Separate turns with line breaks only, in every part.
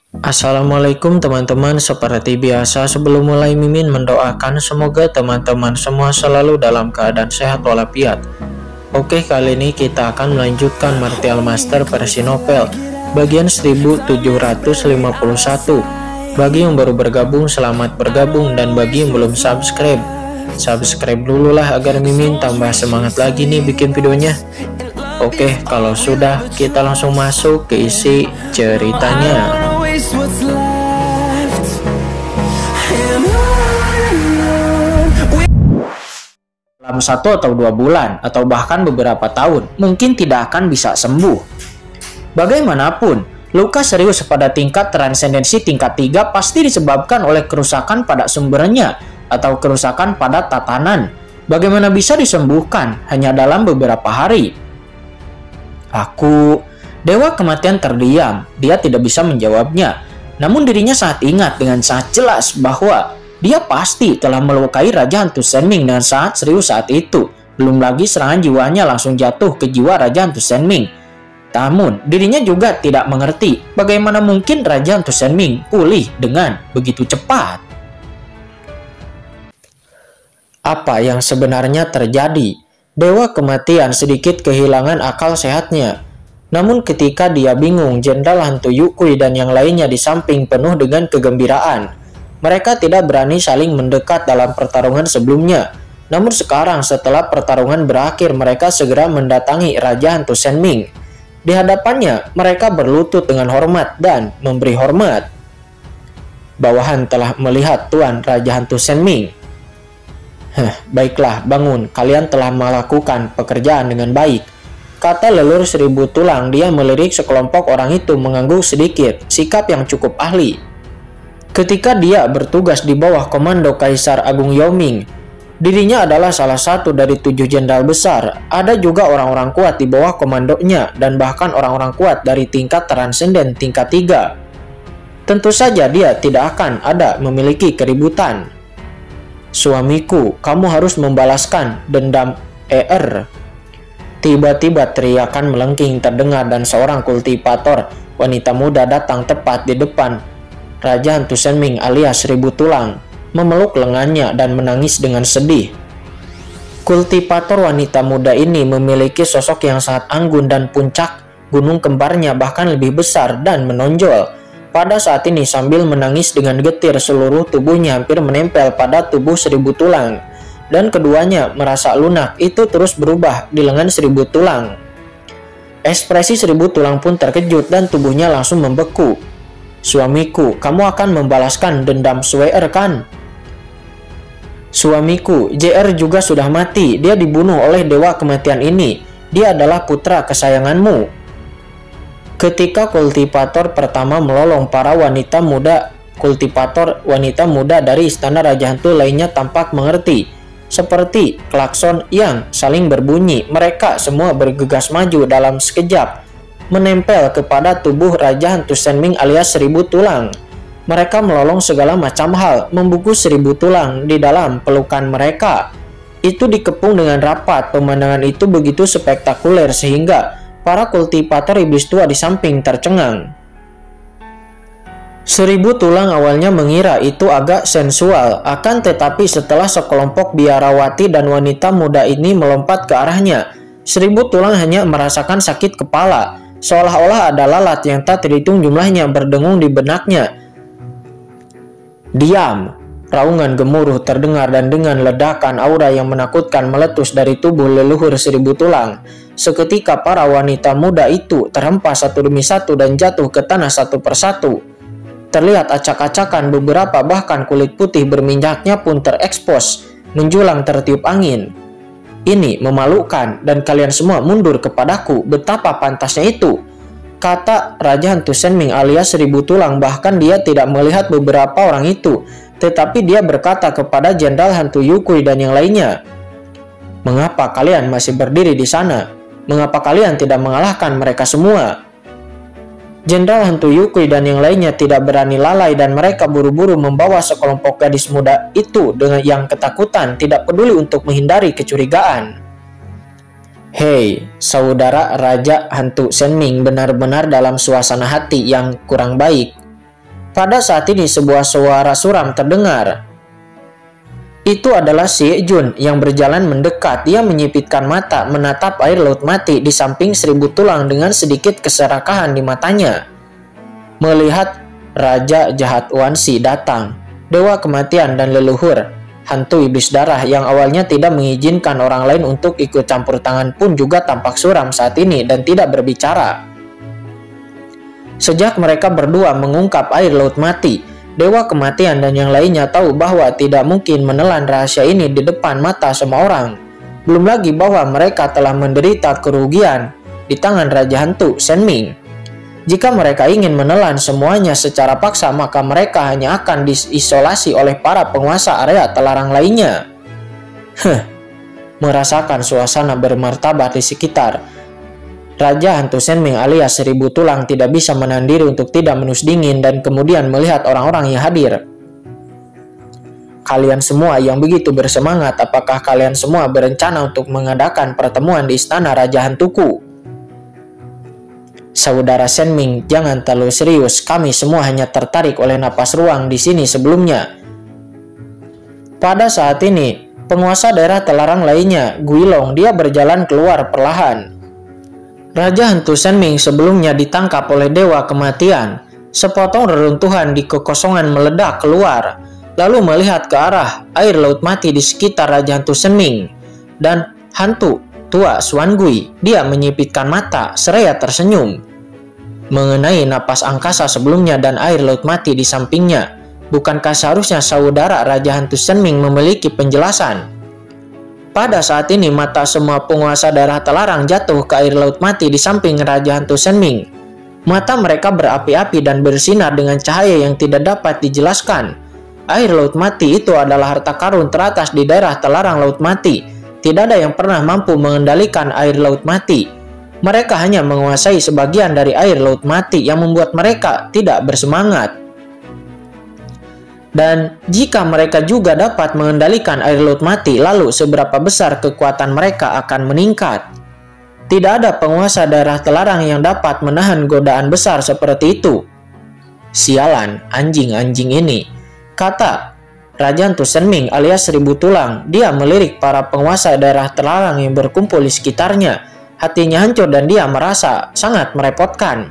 Assalamualaikum teman-teman, seperti biasa sebelum mulai Mimin mendoakan semoga teman-teman semua selalu dalam keadaan sehat walafiat. Oke, kali ini kita akan melanjutkan Martial Master versi novel bagian 1751. Bagi yang baru bergabung, selamat bergabung, dan bagi yang belum subscribe dulu lah agar Mimin tambah semangat lagi nih bikin videonya. Oke, kalau sudah kita langsung masuk ke isi ceritanya. Dalam 1 atau 2 bulan atau bahkan beberapa tahun mungkin tidak akan bisa sembuh. Bagaimanapun, luka serius pada tingkat transendensi tingkat 3 pasti disebabkan oleh kerusakan pada sumbernya atau kerusakan pada tatanan. Bagaimana bisa disembuhkan hanya dalam beberapa hari? Dewa kematian terdiam. Dia tidak bisa menjawabnya. Namun dirinya sangat ingat dengan sangat jelas bahwa dia pasti telah melukai Raja Hantu Shenming dengan sangat serius saat itu. Belum lagi serangan jiwanya langsung jatuh ke jiwa Raja Hantu Shenming. Namun dirinya juga tidak mengerti bagaimana mungkin Raja Hantu Shenming pulih dengan begitu cepat. Apa yang sebenarnya terjadi? Dewa kematian sedikit kehilangan akal sehatnya. Namun ketika dia bingung, Jenderal Hantu Yukui dan yang lainnya di samping penuh dengan kegembiraan. Mereka tidak berani saling mendekat dalam pertarungan sebelumnya. Namun sekarang setelah pertarungan berakhir, mereka segera mendatangi Raja Hantu Shenming. Di hadapannya, mereka berlutut dengan hormat dan memberi hormat. Bawahan telah melihat Tuan Raja Hantu Shenming. Baiklah, bangun. Kalian telah melakukan pekerjaan dengan baik, kata leluhur seribu tulang. Dia melirik sekelompok orang itu mengangguk sedikit, sikap yang cukup ahli. Ketika dia bertugas di bawah komando Kaisar Agung Yaoming, dirinya adalah salah satu dari 7 jenderal besar. Ada juga orang-orang kuat di bawah komandonya dan bahkan orang-orang kuat dari tingkat transenden tingkat 3. Tentu saja dia tidak akan ada memiliki keributan. Suamiku, kamu harus membalaskan dendam ER. Tiba-tiba teriakan melengking terdengar dan seorang kultivator wanita muda datang tepat di depan Raja Hantu Shenming alias Seribu Tulang, memeluk lengannya dan menangis dengan sedih. Kultivator wanita muda ini memiliki sosok yang sangat anggun dan puncak gunung kembarnya bahkan lebih besar dan menonjol. Pada saat ini sambil menangis dengan getir, seluruh tubuhnya hampir menempel pada tubuh Seribu Tulang. Dan keduanya merasa lunak itu terus berubah di lengan Seribu Tulang. Ekspresi Seribu Tulang pun terkejut dan tubuhnya langsung membeku. Suamiku, kamu akan membalaskan dendam Suer kan? Suamiku, JR juga sudah mati. Dia dibunuh oleh dewa kematian ini. Dia adalah putra kesayanganmu. Ketika kultivator pertama melolong, para wanita muda dari istana Raja Hantu lainnya tampak mengerti. Seperti klakson yang saling berbunyi, mereka semua bergegas maju dalam sekejap, menempel kepada tubuh Raja Hantu Shenming alias Seribu Tulang. Mereka melolong segala macam hal, membungkus Seribu Tulang di dalam pelukan mereka. Itu dikepung dengan rapat. Pemandangan itu begitu spektakuler sehingga para kultivator iblis tua di samping tercengang. Seribu Tulang awalnya mengira itu agak sensual, akan tetapi setelah sekelompok biarawati dan wanita muda ini melompat ke arahnya, Seribu Tulang hanya merasakan sakit kepala, seolah-olah ada lalat yang tak terhitung jumlahnya berdengung di benaknya. Diam! Raungan gemuruh terdengar dan dengan ledakan aura yang menakutkan meletus dari tubuh leluhur Seribu Tulang. Seketika para wanita muda itu terhempas satu demi satu dan jatuh ke tanah satu persatu. Terlihat acak-acakan, beberapa bahkan kulit putih berminyaknya pun terekspos, menjulang tertiup angin. Ini memalukan dan kalian semua mundur kepadaku, betapa pantasnya itu, kata Raja Hantu Shenming alias Seribu Tulang. Bahkan dia tidak melihat beberapa orang itu, tetapi dia berkata kepada Jenderal Hantu Yukui dan yang lainnya, "Mengapa kalian masih berdiri di sana? Mengapa kalian tidak mengalahkan mereka semua?" Jenderal Hantu Yukui dan yang lainnya tidak berani lalai dan mereka buru-buru membawa sekelompok gadis muda itu dengan yang ketakutan, tidak peduli untuk menghindari kecurigaan. Hei, saudara Raja Hantu Shenming benar-benar dalam suasana hati yang kurang baik. Pada saat ini sebuah suara suram terdengar. Itu adalah Si Jun yang berjalan mendekat. Dia menyipitkan mata, menatap air laut mati di samping 1000 tulang dengan sedikit keserakahan di matanya. Melihat Raja Jahat Wansi datang, dewa kematian dan leluhur, hantu iblis darah yang awalnya tidak mengizinkan orang lain untuk ikut campur tangan pun juga tampak suram saat ini dan tidak berbicara. Sejak mereka berdua mengungkap air laut mati, dewa kematian dan yang lainnya tahu bahwa tidak mungkin menelan rahasia ini di depan mata semua orang. Belum lagi bahwa mereka telah menderita kerugian di tangan Raja Hantu Shen Ming. Jika mereka ingin menelan semuanya secara paksa, maka mereka hanya akan diisolasi oleh para penguasa area terlarang lainnya. Merasakan suasana bermartabat di sekitar, Raja Hantu Shen Ming alias 1000 tulang tidak bisa menahan diri untuk tidak menus dingin dan kemudian melihat orang-orang yang hadir. Kalian semua yang begitu bersemangat, apakah kalian semua berencana untuk mengadakan pertemuan di istana Raja Hantuku? Saudara Shen Ming, jangan terlalu serius. Kami semua hanya tertarik oleh napas ruang di sini sebelumnya. Pada saat ini, penguasa daerah terlarang lainnya, Guilong, dia berjalan keluar perlahan. Raja Hantu Shen Ming sebelumnya ditangkap oleh dewa kematian. Sepotong reruntuhan di kekosongan meledak keluar, lalu melihat ke arah air laut mati di sekitar Raja Hantu Shen Ming. Dan hantu tua Xuan Gui, dia menyipitkan mata seraya tersenyum mengenai napas angkasa sebelumnya dan air laut mati di sampingnya. Bukankah seharusnya saudara Raja Hantu Shen Ming memiliki penjelasan? Pada saat ini mata semua penguasa daerah terlarang jatuh ke air laut mati di samping Raja Hantu Shen Ming. Mata mereka berapi-api dan bersinar dengan cahaya yang tidak dapat dijelaskan. Air laut mati itu adalah harta karun teratas di daerah terlarang laut mati. Tidak ada yang pernah mampu mengendalikan air laut mati. Mereka hanya menguasai sebagian dari air laut mati yang membuat mereka tidak bersemangat. Dan jika mereka juga dapat mengendalikan air laut mati, lalu seberapa besar kekuatan mereka akan meningkat? Tidak ada penguasa daerah terlarang yang dapat menahan godaan besar seperti itu. Sialan, anjing-anjing ini, kata Raja Hantu Shen Ming alias 1000 tulang. Dia melirik para penguasa daerah terlarang yang berkumpul di sekitarnya. Hatinya hancur dan dia merasa sangat merepotkan.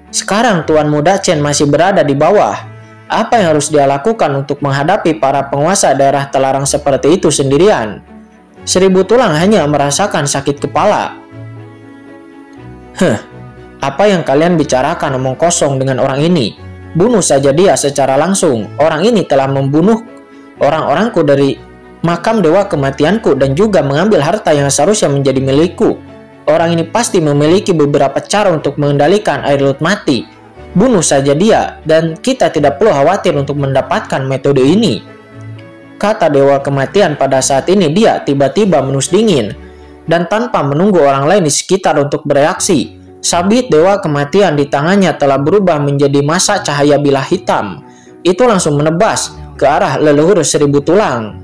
Sekarang Tuan Muda Chen masih berada di bawah. Apa yang harus dia lakukan untuk menghadapi para penguasa daerah terlarang seperti itu sendirian? 1000 tulang hanya merasakan sakit kepala. Apa yang kalian bicarakan omong kosong dengan orang ini? Bunuh saja dia secara langsung. Orang ini telah membunuh orang-orangku dari makam dewa kematianku dan juga mengambil harta yang seharusnya menjadi milikku. Orang ini pasti memiliki beberapa cara untuk mengendalikan air laut mati. Bunuh saja dia, dan kita tidak perlu khawatir untuk mendapatkan metode ini. Kata dewa kematian. Pada saat ini dia tiba-tiba menus dingin, dan tanpa menunggu orang lain di sekitar untuk bereaksi, sabit dewa kematian di tangannya telah berubah menjadi massa cahaya bilah hitam. Itu langsung menebas ke arah leluhur 1000 tulang.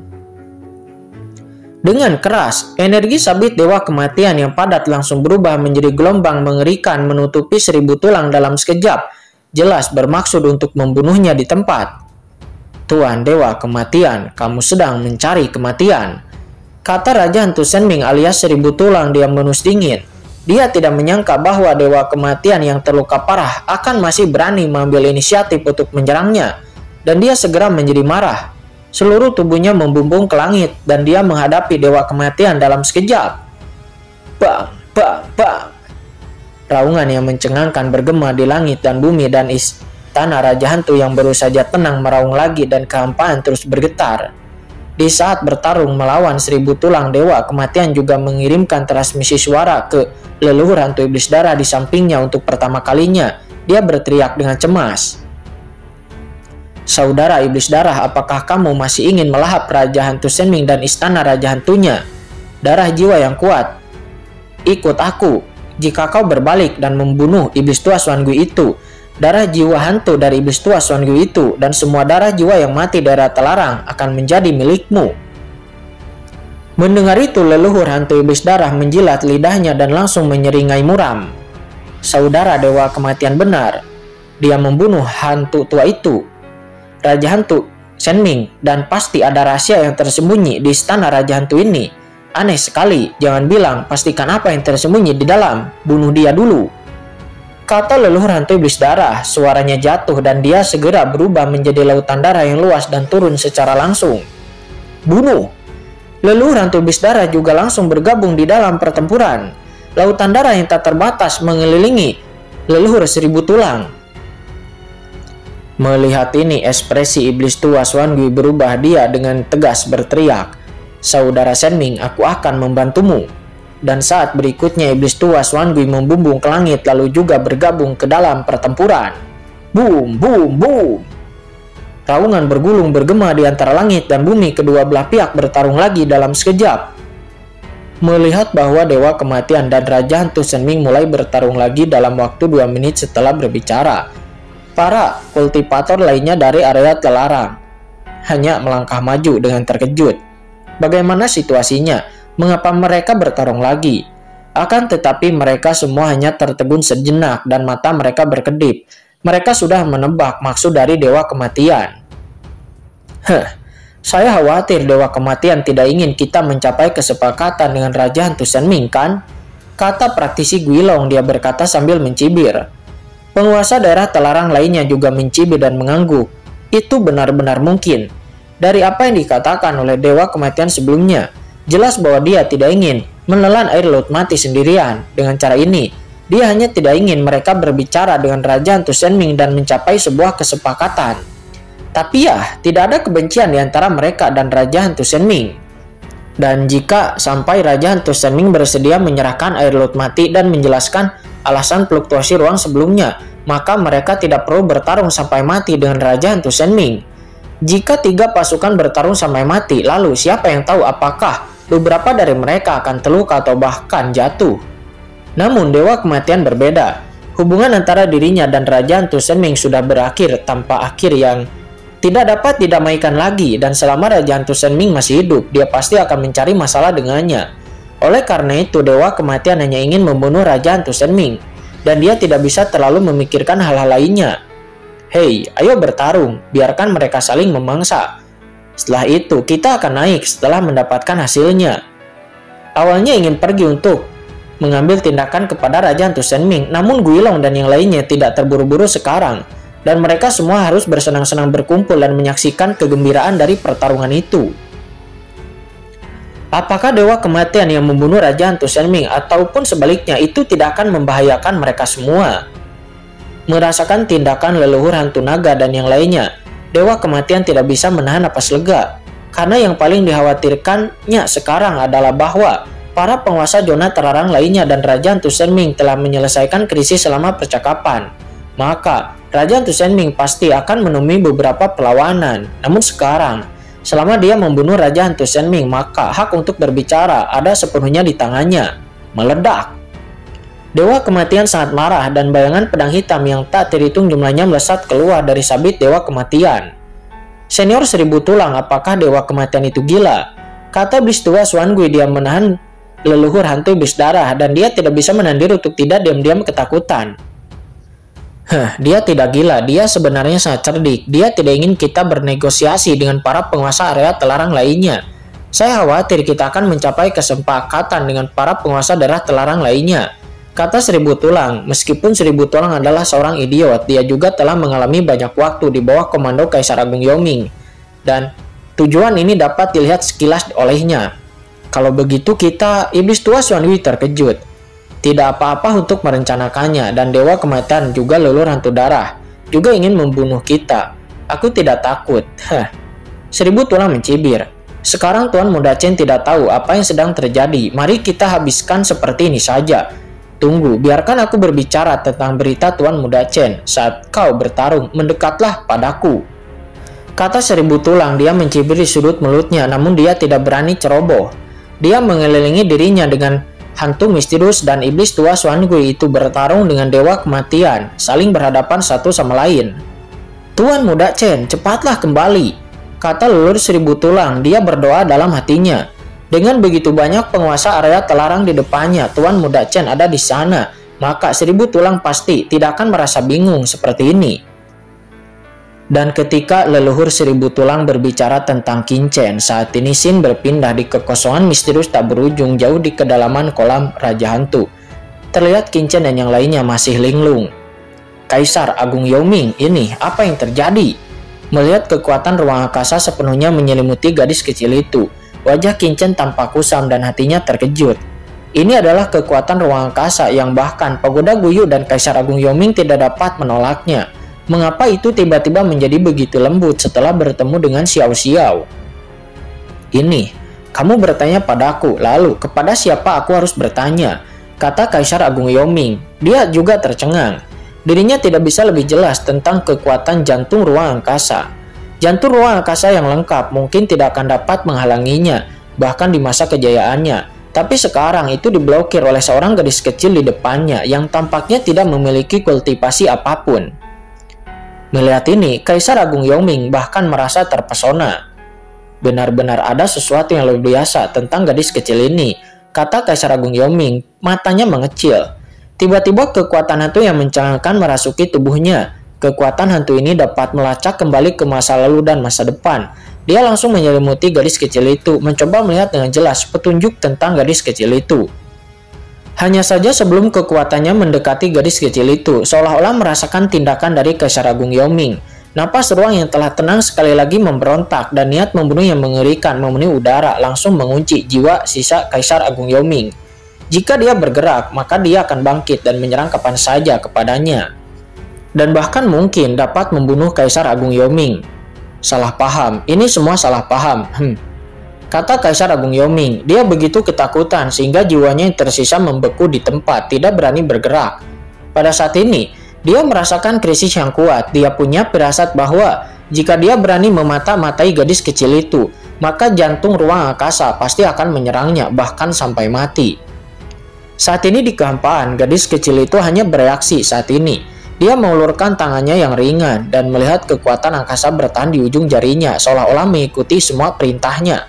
Dengan keras, energi sabit dewa kematian yang padat langsung berubah menjadi gelombang mengerikan menutupi 1000 tulang dalam sekejap. Jelas bermaksud untuk membunuhnya di tempat. Tuan Dewa Kematian, kamu sedang mencari kematian, kata Raja Hantu Shen Ming alias 1000 tulang. Dia menus dingin. Dia tidak menyangka bahwa Dewa Kematian yang terluka parah akan masih berani mengambil inisiatif untuk menyerangnya. Dan dia segera menjadi marah. Seluruh tubuhnya membumbung ke langit dan dia menghadapi Dewa Kematian dalam sekejap. Bang, bang, bang. Raungan yang mencengangkan bergema di langit dan bumi, dan istana Raja Hantu yang baru saja tenang meraung lagi dan kehampaan terus bergetar. Di saat bertarung melawan 1000 tulang, Dewa Kematian juga mengirimkan transmisi suara ke leluhur hantu iblis darah di sampingnya untuk pertama kalinya. Dia berteriak dengan cemas. Saudara iblis darah, apakah kamu masih ingin melahap Raja Hantu Shen Ming dan istana Raja Hantunya? Darah jiwa yang kuat, ikut aku. Jika kau berbalik dan membunuh iblis tua Xuan Gui itu, darah jiwa hantu dari iblis tua Xuan Gui itu dan semua darah jiwa yang mati daerah terlarang akan menjadi milikmu. Mendengar itu, leluhur hantu iblis darah menjilat lidahnya dan langsung menyeringai muram. Saudara Dewa Kematian benar. dia membunuh hantu tua itu, Raja Hantu Shenming, dan pasti ada rahasia yang tersembunyi di istana Raja Hantu ini. Aneh sekali, jangan bilang, pastikan apa yang tersembunyi di dalam, bunuh dia dulu. Kata leluhur hantu iblis darah, suaranya jatuh dan dia segera berubah menjadi lautan darah yang luas dan turun secara langsung. Bunuh! Leluhur hantu iblis darah juga langsung bergabung di dalam pertempuran. Lautan darah yang tak terbatas mengelilingi leluhur 1000 tulang. Melihat ini, ekspresi iblis tua Xuan Gui berubah. Dia dengan tegas berteriak, "Saudara Shenming, aku akan membantumu." Dan saat berikutnya iblis tua Xuan Gui membumbung ke langit lalu juga bergabung ke dalam pertempuran. Boom, boom, boom. Raungan bergulung bergema di antara langit dan bumi. Kedua belah pihak bertarung lagi dalam sekejap. Melihat bahwa Dewa Kematian dan Raja Hantu Shenming mulai bertarung lagi dalam waktu 2 menit setelah berbicara, para kultivator lainnya dari area terlarang hanya melangkah maju dengan terkejut. Bagaimana situasinya? Mengapa mereka bertarung lagi? Akan tetapi mereka semua hanya tertegun sejenak dan mata mereka berkedip. Mereka sudah menebak maksud dari Dewa Kematian. Saya khawatir Dewa Kematian tidak ingin kita mencapai kesepakatan dengan Raja Hantu Shenming, kan? Kata praktisi Guilong, dia berkata sambil mencibir. Penguasa daerah terlarang lainnya juga mencibir dan mengangguk. Itu benar-benar mungkin. Dari apa yang dikatakan oleh Dewa Kematian sebelumnya, jelas bahwa dia tidak ingin menelan air laut mati sendirian. Dengan cara ini, dia hanya tidak ingin mereka berbicara dengan Raja Hantu Shenming dan mencapai sebuah kesepakatan. Tapi ya, tidak ada kebencian di antara mereka dan Raja Hantu Shenming. Dan jika sampai Raja Hantu Shenming bersedia menyerahkan air laut mati dan menjelaskan alasan fluktuasi ruang sebelumnya, maka mereka tidak perlu bertarung sampai mati dengan Raja Hantu Shenming. Jika 3 pasukan bertarung sampai mati, lalu siapa yang tahu apakah beberapa dari mereka akan terluka atau bahkan jatuh. Namun Dewa Kematian berbeda. Hubungan antara dirinya dan Raja Hantu Shenming sudah berakhir tanpa akhir yang tidak dapat didamaikan lagi, dan selama Raja Hantu Shenming masih hidup, dia pasti akan mencari masalah dengannya. Oleh karena itu, Dewa Kematian hanya ingin membunuh Raja Hantu Shenming, dan dia tidak bisa terlalu memikirkan hal-hal lainnya. Hei, ayo bertarung, biarkan mereka saling memangsa. Setelah itu, kita akan naik setelah mendapatkan hasilnya. Awalnya ingin pergi untuk mengambil tindakan kepada Raja Hantu Shenming, namun Guilong dan yang lainnya tidak terburu-buru sekarang, dan mereka semua harus bersenang-senang berkumpul dan menyaksikan kegembiraan dari pertarungan itu. Apakah Dewa Kematian yang membunuh Raja Hantu Shenming ataupun sebaliknya itu tidak akan membahayakan mereka semua? Merasakan tindakan leluhur hantu naga dan yang lainnya, Dewa Kematian tidak bisa menahan napas lega. Karena yang paling dikhawatirkannya sekarang adalah bahwa para penguasa zona terlarang lainnya dan Raja Hantu Shenming telah menyelesaikan krisis selama percakapan. Maka Raja Hantu Shenming pasti akan menemui beberapa perlawanan. Namun sekarang, selama dia membunuh Raja Hantu Shenming, maka hak untuk berbicara ada sepenuhnya di tangannya. Meledak. Dewa Kematian sangat marah dan bayangan pedang hitam yang tak terhitung jumlahnya melesat keluar dari sabit Dewa Kematian. Senior 1000 tulang, apakah Dewa Kematian itu gila? Kata iblis tua Xuan Gui, dia menahan leluhur hantu iblis darah dan dia tidak bisa menahan diri untuk tidak diam-diam ketakutan. Dia tidak gila, dia sebenarnya sangat cerdik. Dia tidak ingin kita bernegosiasi dengan para penguasa area terlarang lainnya. Saya khawatir kita akan mencapai kesepakatan dengan para penguasa daerah terlarang lainnya. Kata 1000 tulang, meskipun 1000 tulang adalah seorang idiot, dia juga telah mengalami banyak waktu di bawah komando Kaisar Agung Yoming. Dan tujuan ini dapat dilihat sekilas olehnya. Kalau begitu kita, iblis tua Xuan Gui terkejut. Tidak apa-apa untuk merencanakannya, dan Dewa Kematian juga leluhur hantu darah juga ingin membunuh kita. Aku tidak takut. 1000 tulang mencibir. Sekarang Tuan Muda Chen tidak tahu apa yang sedang terjadi. Mari kita habiskan seperti ini saja. Tunggu, biarkan aku berbicara tentang berita Tuan Muda Chen. Saat kau bertarung, mendekatlah padaku. Kata 1000 tulang, dia mencibir di sudut mulutnya, namun dia tidak berani ceroboh. Dia mengelilingi dirinya dengan hantu misterius dan iblis tua Xuan Gui itu bertarung dengan Dewa Kematian, saling berhadapan satu sama lain. Tuan Muda Chen, cepatlah kembali, kata leluhur 1000 tulang. Dia berdoa dalam hatinya. Dengan begitu banyak penguasa area terlarang di depannya, Tuan Muda Chen ada di sana. maka 1000 tulang pasti tidak akan merasa bingung seperti ini. Dan ketika leluhur 1000 tulang berbicara tentang Qingchen, saat ini Xin berpindah di kekosongan misterius tak berujung jauh di kedalaman kolam Raja Hantu. Terlihat Qingchen dan yang lainnya masih linglung. Kaisar Agung Yaoming, ini apa yang terjadi? Melihat kekuatan ruang angkasa sepenuhnya menyelimuti gadis kecil itu, wajah Qingchen tampak kusam dan hatinya terkejut. Ini adalah kekuatan ruang angkasa yang bahkan Pagoda Guyu dan Kaisar Agung Yaoming tidak dapat menolaknya. Mengapa itu tiba-tiba menjadi begitu lembut setelah bertemu dengan Xiao Xiao? Ini, kamu bertanya padaku, lalu kepada siapa aku harus bertanya? Kata Kaisar Agung Yaoming. Dia juga tercengang. Dirinya tidak bisa lebih jelas tentang kekuatan jantung ruang angkasa. Jantung ruang angkasa yang lengkap mungkin tidak akan dapat menghalanginya, bahkan di masa kejayaannya. Tapi sekarang itu diblokir oleh seorang gadis kecil di depannya yang tampaknya tidak memiliki kultivasi apapun. Melihat ini, Kaisar Agung Yaoming bahkan merasa terpesona. Benar-benar ada sesuatu yang luar biasa tentang gadis kecil ini, kata Kaisar Agung Yaoming, matanya mengecil. Tiba-tiba kekuatan hantu yang mencengangkan merasuki tubuhnya. Kekuatan hantu ini dapat melacak kembali ke masa lalu dan masa depan. Dia langsung menyelimuti gadis kecil itu, mencoba melihat dengan jelas petunjuk tentang gadis kecil itu. Hanya saja sebelum kekuatannya mendekati gadis kecil itu, seolah-olah merasakan tindakan dari Kaisar Agung Yaoming. Napas ruang yang telah tenang sekali lagi memberontak dan niat membunuh yang mengerikan memenuhi udara langsung mengunci jiwa sisa Kaisar Agung Yaoming. Jika dia bergerak, maka dia akan bangkit dan menyerang kapan saja kepadanya. Dan bahkan mungkin dapat membunuh Kaisar Agung Yaoming. Salah paham, ini semua salah paham. Kata Kaisar Agung Yaoming, dia begitu ketakutan sehingga jiwanya yang tersisa membeku di tempat, tidak berani bergerak. Pada saat ini, dia merasakan krisis yang kuat. Dia punya firasat bahwa jika dia berani memata-matai gadis kecil itu, maka jantung ruang angkasa pasti akan menyerangnya, bahkan sampai mati. Saat ini di kehampaan, gadis kecil itu hanya bereaksi saat ini. Dia mengulurkan tangannya yang ringan dan melihat kekuatan angkasa bertahan di ujung jarinya, seolah-olah mengikuti semua perintahnya.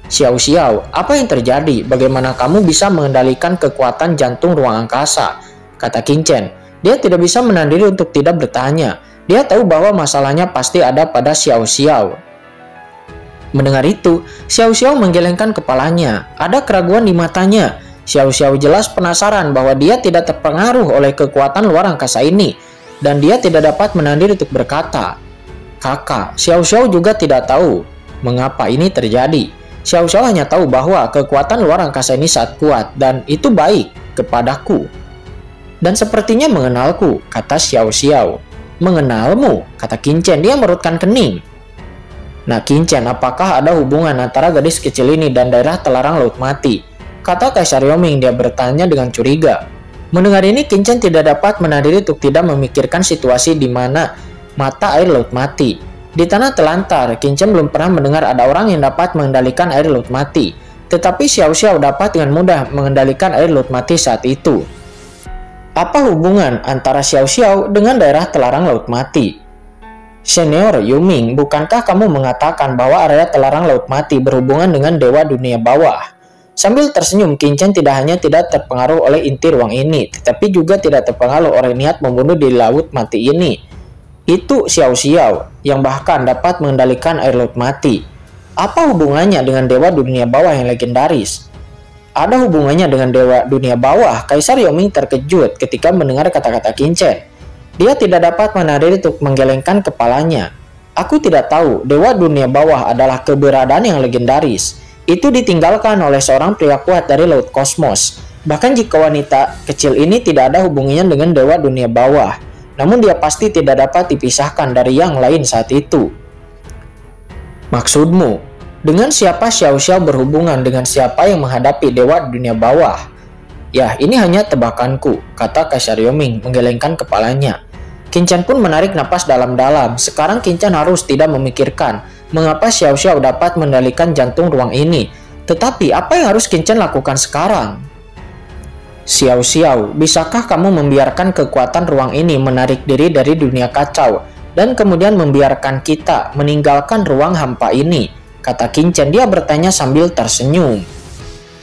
Xiao Xiao, apa yang terjadi? Bagaimana kamu bisa mengendalikan kekuatan jantung ruang angkasa? Kata Qingchen. Dia tidak bisa menahan diri untuk tidak bertanya. Dia tahu bahwa masalahnya pasti ada pada Xiao Xiao. Mendengar itu, Xiao Xiao menggelengkan kepalanya. Ada keraguan di matanya. Xiao Xiao jelas penasaran bahwa dia tidak terpengaruh oleh kekuatan luar angkasa ini. Dan dia tidak dapat menahan diri untuk berkata. Kakak, Xiao Xiao juga tidak tahu mengapa ini terjadi. Xiao Xiao hanya tahu bahwa kekuatan luar angkasa ini sangat kuat dan itu baik kepadaku. Dan sepertinya mengenalku, kata Xiao Xiao. Mengenalmu, kata Qingchen, dia merutkan kening. Nah Qingchen, apakah ada hubungan antara gadis kecil ini dan daerah Telarang Laut Mati? Kata Kaisar Yaoming, dia bertanya dengan curiga. Mendengar ini, Qingchen tidak dapat menahan diri untuk tidak memikirkan situasi di mana mata air Laut Mati. Di tanah telantar, Qingchen belum pernah mendengar ada orang yang dapat mengendalikan air Laut Mati. Tetapi Xiao Xiao dapat dengan mudah mengendalikan air Laut Mati saat itu. Apa hubungan antara Xiao Xiao dengan daerah Telarang Laut Mati? Senior Yaoming, bukankah kamu mengatakan bahwa area Telarang Laut Mati berhubungan dengan Dewa Dunia Bawah? Sambil tersenyum, Qingchen tidak hanya tidak terpengaruh oleh inti ruang ini, tetapi juga tidak terpengaruh oleh niat membunuh di Laut Mati ini. Itu Xiao Xiao yang bahkan dapat mengendalikan air Laut Mati. Apa hubungannya dengan Dewa Dunia Bawah yang legendaris? Ada hubungannya dengan Dewa Dunia Bawah. Kaisar Yaoming terkejut ketika mendengar kata-kata Qingchen. Dia tidak dapat menahan diri untuk menggelengkan kepalanya. Aku tidak tahu, Dewa Dunia Bawah adalah keberadaan yang legendaris. Itu ditinggalkan oleh seorang pria kuat dari Laut Kosmos. Bahkan jika wanita kecil ini tidak ada hubungannya dengan Dewa Dunia Bawah, namun dia pasti tidak dapat dipisahkan dari yang lain saat itu. Maksudmu, dengan siapa Xiao Xiao berhubungan dengan siapa yang menghadapi Dewa Dunia Bawah? Ya, ini hanya tebakanku, kata Kaisar Yaoming menggelengkan kepalanya. Qingchen pun menarik napas dalam-dalam. Sekarang Qingchen harus tidak memikirkan mengapa Xiao Xiao dapat mengendalikan jantung ruang ini. Tetapi apa yang harus Qingchen lakukan sekarang? Xiao Xiao, bisakah kamu membiarkan kekuatan ruang ini menarik diri dari dunia kacau dan kemudian membiarkan kita meninggalkan ruang hampa ini? Kata Qingchen, dia bertanya sambil tersenyum.